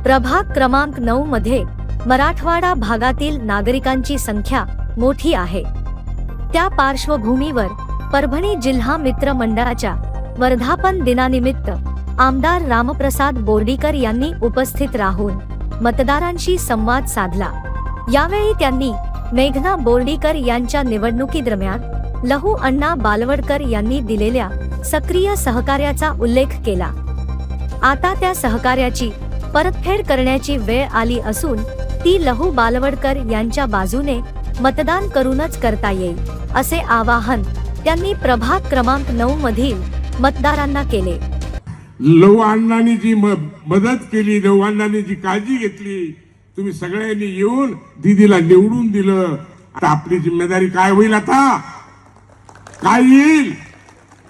प्रभाग क्रमांक 9 मध्ये मराठवाडा भागातील नागरिकांची संख्या मोठी आहे। त्या पार्श्वभूमीवर परभणी जिल्हा मित्र मंडळाच्या वर्धापन दिनानिमित्त आमदार रामप्रसाद बोर्डीकर यांनी उपस्थित राहून मतदारांशी संवाद साधला। यावेळी त्यांनी मेघना बोर्डीकर यांच्या निवडणुकीदरम्यान लहू अण्णा बालवडकर यांनी दिलेल्या सक्रिय सहकार्याचा उल्लेख केला। आता त्या सहकार्याची परतफेड करण्याची वेळ आली असून ती लहू बालवडकर यांच्या बाजूने मतदान करूनच करता येईल, असे आवाहन त्यांनी प्रभाग क्रमांक 9 मधील मतदारांना केले। लहू अण्णांनी जी मदत केली, लहू अण्णांनी जी काळजी घेतली, तुम्ही सगळ्यांनी येऊन दीदीला निवडून दिलं। आता आपली जिम्मेदारी काय होईल? आता काय येईल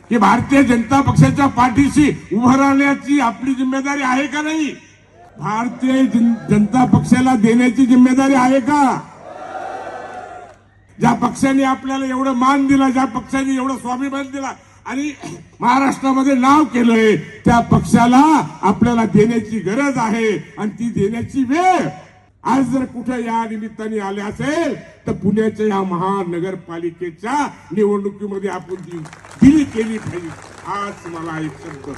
की भारतीय जनता पक्षाच्या पाठीशी उभं राहण्याची आपली जिम्मेदारी आहे का नाही? भारतीय जनता पक्षाला देण्याची जिम्मेदारी आहे का? ज्या पक्षाने आपल्याला एवढं मान दिला, ज्या पक्षाने एवढं स्वाभिमान दिला आणि महाराष्ट्रामध्ये नाव केलंय, त्या पक्षाला आपल्याला देण्याची गरज आहे आणि ती देण्याची वेळ आज जर कुठे या निमित्ताने आले असेल तर पुण्याच्या या महानगरपालिकेच्या निवडणुकीमध्ये आपण ती दिली केली पाहिजे। आज मला एक शब्द